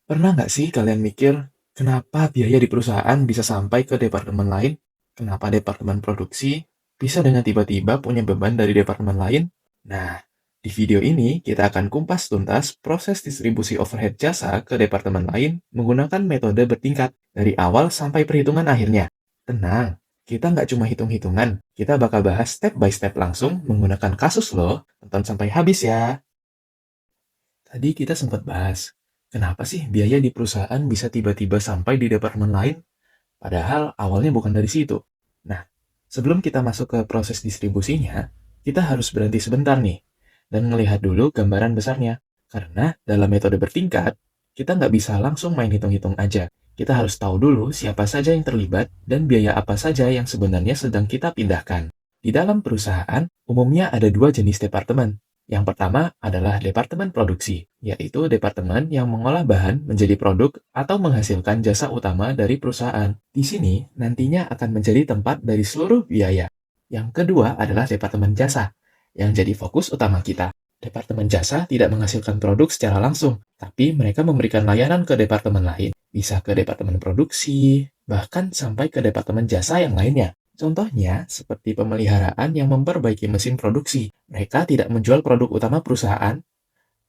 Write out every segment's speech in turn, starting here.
Pernah nggak sih kalian mikir, kenapa biaya di perusahaan bisa sampai ke departemen lain? Kenapa departemen produksi bisa dengan tiba-tiba punya beban dari departemen lain? Nah, di video ini kita akan kumpas tuntas proses distribusi overhead jasa ke departemen lain menggunakan metode bertingkat dari awal sampai perhitungan akhirnya. Tenang, kita nggak cuma hitung-hitungan, kita bakal bahas step by step langsung menggunakan kasus loh. Tonton sampai habis ya. Tadi kita sempat bahas, kenapa sih biaya di perusahaan bisa tiba-tiba sampai di departemen lain, padahal awalnya bukan dari situ. Nah, sebelum kita masuk ke proses distribusinya, kita harus berhenti sebentar nih, dan melihat dulu gambaran besarnya. Karena dalam metode bertingkat, kita nggak bisa langsung main hitung-hitung aja. Kita harus tahu dulu siapa saja yang terlibat dan biaya apa saja yang sebenarnya sedang kita pindahkan. Di dalam perusahaan, umumnya ada dua jenis departemen. Yang pertama adalah departemen produksi, yaitu departemen yang mengolah bahan menjadi produk atau menghasilkan jasa utama dari perusahaan. Di sini nantinya akan menjadi tempat dari seluruh biaya. Yang kedua adalah departemen jasa, yang jadi fokus utama kita. Departemen jasa tidak menghasilkan produk secara langsung, tapi mereka memberikan layanan ke departemen lain. Bisa ke departemen produksi, bahkan sampai ke departemen jasa yang lainnya. Contohnya, seperti pemeliharaan yang memperbaiki mesin produksi. Mereka tidak menjual produk utama perusahaan,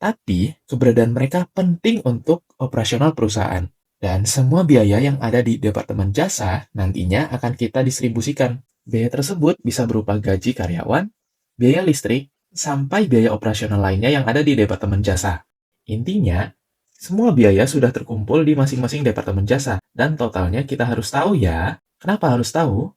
tapi keberadaan mereka penting untuk operasional perusahaan. Dan semua biaya yang ada di departemen jasa nantinya akan kita distribusikan. Biaya tersebut bisa berupa gaji karyawan, biaya listrik, sampai biaya operasional lainnya yang ada di departemen jasa. Intinya, semua biaya sudah terkumpul di masing-masing departemen jasa, dan totalnya kita harus tahu ya. Kenapa harus tahu?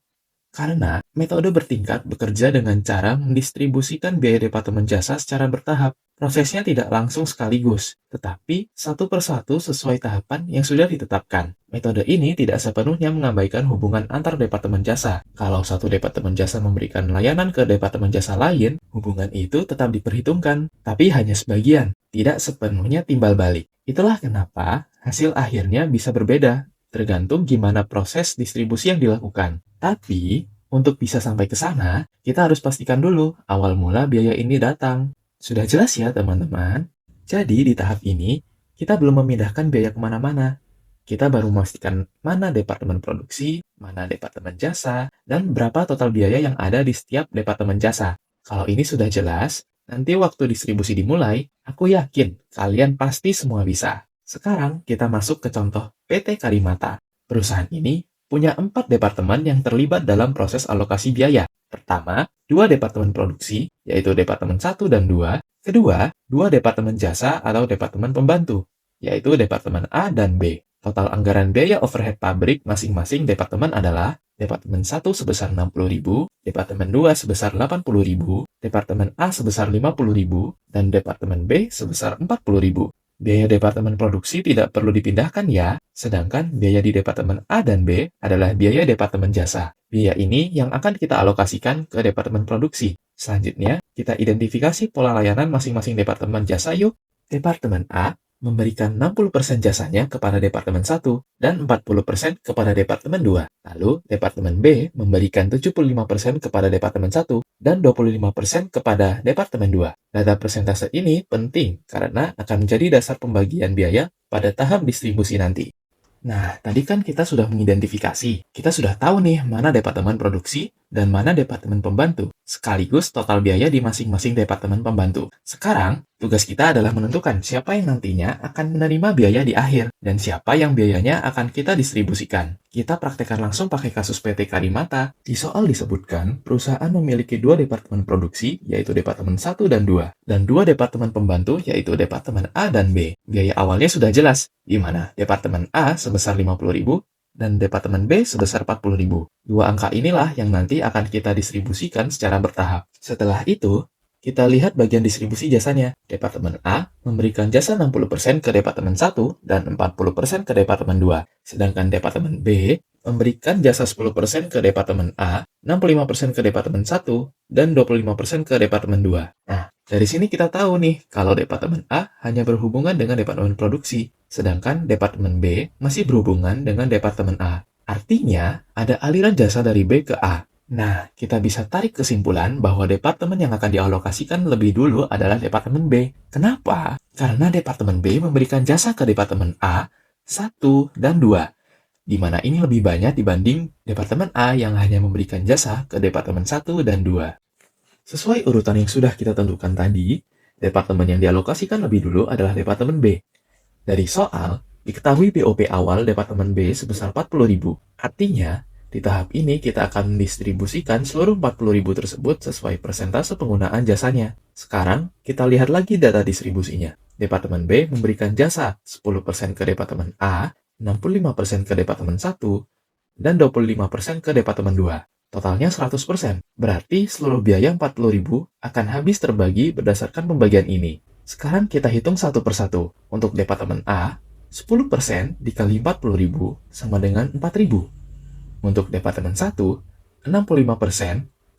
Karena metode bertingkat bekerja dengan cara mendistribusikan biaya departemen jasa secara bertahap. Prosesnya tidak langsung sekaligus, tetapi satu persatu sesuai tahapan yang sudah ditetapkan. Metode ini tidak sepenuhnya mengabaikan hubungan antar departemen jasa. Kalau satu departemen jasa memberikan layanan ke departemen jasa lain, hubungan itu tetap diperhitungkan, tapi hanya sebagian, tidak sepenuhnya timbal balik. Itulah kenapa hasil akhirnya bisa berbeda, tergantung gimana proses distribusi yang dilakukan. Tapi, untuk bisa sampai ke sana, kita harus pastikan dulu awal mula biaya ini datang. Sudah jelas ya teman-teman? Jadi di tahap ini, kita belum memindahkan biaya kemana-mana. Kita baru memastikan mana departemen produksi, mana departemen jasa, dan berapa total biaya yang ada di setiap departemen jasa. Kalau ini sudah jelas, nanti waktu distribusi dimulai, aku yakin kalian pasti semua bisa. Sekarang kita masuk ke contoh PT Karimata. Perusahaan ini punya 4 departemen yang terlibat dalam proses alokasi biaya. Pertama, 2 departemen produksi, yaitu departemen 1 dan 2. Kedua, 2 departemen jasa atau departemen pembantu, yaitu departemen A dan B. Total anggaran biaya overhead pabrik masing-masing departemen adalah departemen 1 sebesar 60.000, departemen 2 sebesar 80.000, departemen A sebesar 50.000, dan departemen B sebesar 40.000. Biaya departemen produksi tidak perlu dipindahkan ya, sedangkan biaya di departemen A dan B adalah biaya departemen jasa. Biaya ini yang akan kita alokasikan ke departemen produksi. Selanjutnya, kita identifikasi pola layanan masing-masing departemen jasa yuk. Departemen A memberikan 60% jasanya kepada departemen 1 dan 40% kepada departemen 2. Lalu, departemen B memberikan 75% kepada departemen 1 dan 25% kepada departemen 2. Data persentase ini penting karena akan menjadi dasar pembagian biaya pada tahap distribusi nanti. Nah, tadi kan kita sudah mengidentifikasi. Kita sudah tahu nih mana departemen produksi dan mana departemen pembantu, sekaligus total biaya di masing-masing departemen pembantu. Sekarang, tugas kita adalah menentukan siapa yang nantinya akan menerima biaya di akhir dan siapa yang biayanya akan kita distribusikan. Kita praktekkan langsung pakai kasus PT Karimata. Di soal disebutkan, perusahaan memiliki 2 departemen produksi, yaitu departemen 1 dan 2, dan 2 departemen pembantu, yaitu departemen A dan B. Biaya awalnya sudah jelas, di mana departemen A sebesar 50.000 dan departemen B sebesar 40.000. Dua angka inilah yang nanti akan kita distribusikan secara bertahap. Setelah itu, kita lihat bagian distribusi jasanya. Departemen A memberikan jasa 60% ke Departemen 1 dan 40% ke Departemen 2. Sedangkan Departemen B memberikan jasa 10% ke Departemen A, 65% ke Departemen 1, dan 25% ke Departemen 2. Nah, dari sini kita tahu nih, kalau Departemen A hanya berhubungan dengan Departemen Produksi, sedangkan Departemen B masih berhubungan dengan Departemen A. Artinya, ada aliran jasa dari B ke A. Nah, kita bisa tarik kesimpulan bahwa departemen yang akan dialokasikan lebih dulu adalah Departemen B. Kenapa? Karena Departemen B memberikan jasa ke Departemen A 1 dan 2, di mana ini lebih banyak dibanding Departemen A yang hanya memberikan jasa ke Departemen 1 dan 2. Sesuai urutan yang sudah kita tentukan tadi, departemen yang dialokasikan lebih dulu adalah Departemen B. Dari soal, diketahui BOP awal Departemen B sebesar 40.000. Artinya, di tahap ini kita akan mendistribusikan seluruh 40.000 tersebut sesuai persentase penggunaan jasanya. Sekarang, kita lihat lagi data distribusinya. Departemen B memberikan jasa 10% ke Departemen A, 65% ke Departemen 1, dan 25% ke Departemen 2. Totalnya 100%. Berarti seluruh biaya 40.000 akan habis terbagi berdasarkan pembagian ini. Sekarang kita hitung satu persatu. Untuk Departemen A, 10% dikali 40.000 sama dengan 4.000. Untuk Departemen 1, 65%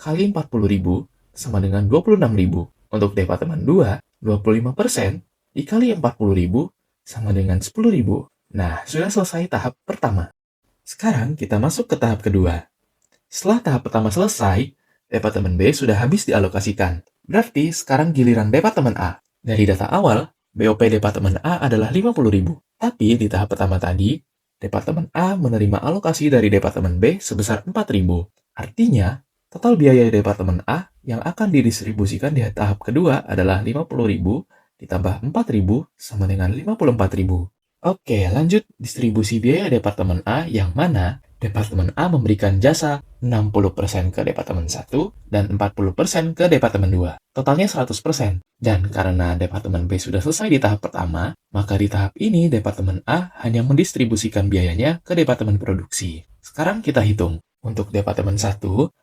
kali 40.000 sama dengan 26.000. Untuk Departemen 2, 25% dikali 40.000 sama dengan 10.000. Nah, sudah selesai tahap pertama. Sekarang kita masuk ke tahap kedua. Setelah tahap pertama selesai, Departemen B sudah habis dialokasikan. Berarti sekarang giliran Departemen A. Dari data awal, BOP Departemen A adalah 50.000. Tapi di tahap pertama tadi, Departemen A menerima alokasi dari Departemen B sebesar 4.000. Artinya, total biaya Departemen A yang akan didistribusikan di tahap kedua adalah 50.000 ditambah 4.000 sama dengan 54.000. Oke, lanjut distribusi biaya Departemen A yang mana Departemen A memberikan jasa 60% ke Departemen 1 dan 40% ke Departemen 2. Totalnya 100%. Dan karena Departemen B sudah selesai di tahap pertama, maka di tahap ini Departemen A hanya mendistribusikan biayanya ke Departemen Produksi. Sekarang kita hitung. Untuk Departemen 1,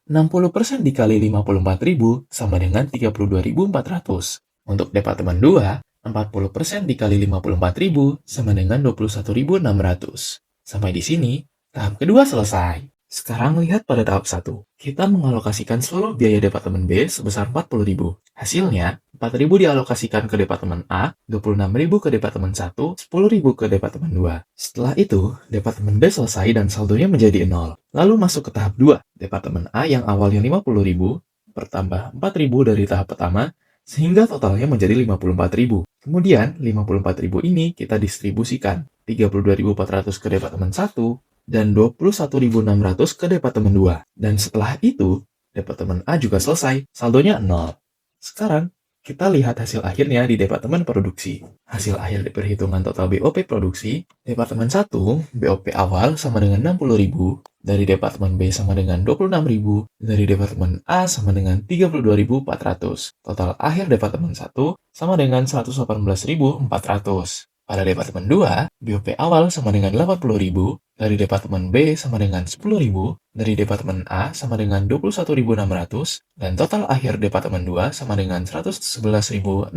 60% dikali 54.000 sama dengan 32.400. Untuk Departemen 2, 40% dikali 54.000 sama dengan 21.600. Sampai di sini, tahap kedua selesai. Sekarang lihat pada tahap 1. Kita mengalokasikan seluruh biaya Departemen B sebesar 40.000. Hasilnya, 4.000 dialokasikan ke Departemen A, 26.000 ke Departemen 1, 10.000 ke Departemen 2. Setelah itu, Departemen B selesai dan saldonya menjadi 0. Lalu masuk ke tahap 2. Departemen A yang awalnya 50.000, bertambah 4.000 dari tahap pertama, sehingga totalnya menjadi 54.000. Kemudian, 54.000 ini kita distribusikan. 32.400 ke Departemen 1, dan 21.600 ke Departemen 2. Dan setelah itu, Departemen A juga selesai, saldonya 0. Sekarang, kita lihat hasil akhirnya di Departemen Produksi. Hasil akhir perhitungan total BOP Produksi, Departemen 1, BOP awal sama dengan 60.000, dari Departemen B sama dengan 26.000, dari Departemen A sama dengan 32.400. Total akhir Departemen 1 sama dengan 118.400. Pada Departemen 2, BOP awal sama dengan 80.000, dari Departemen B sama dengan 10.000, dari Departemen A sama dengan 21.600, dan total akhir Departemen 2 sama dengan 111.600.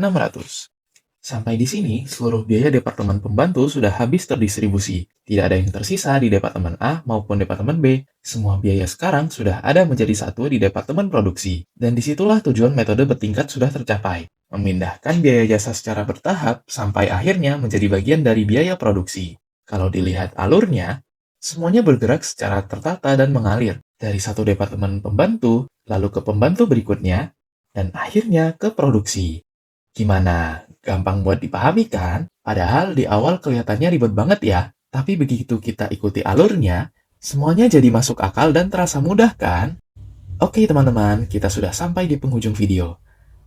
Sampai di sini, seluruh biaya Departemen Pembantu sudah habis terdistribusi. Tidak ada yang tersisa di Departemen A maupun Departemen B. Semua biaya sekarang sudah ada menjadi satu di Departemen Produksi. Dan disitulah tujuan metode bertingkat sudah tercapai. Memindahkan biaya jasa secara bertahap sampai akhirnya menjadi bagian dari biaya produksi. Kalau dilihat alurnya, semuanya bergerak secara tertata dan mengalir. Dari satu Departemen Pembantu, lalu ke pembantu berikutnya, dan akhirnya ke produksi. Gimana? Gampang buat dipahami kan? Padahal di awal kelihatannya ribet banget ya. Tapi begitu kita ikuti alurnya, semuanya jadi masuk akal dan terasa mudah kan? Oke teman-teman, kita sudah sampai di penghujung video.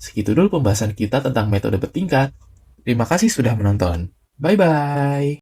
Segitu dulu pembahasan kita tentang metode bertingkat. Terima kasih sudah menonton. Bye-bye.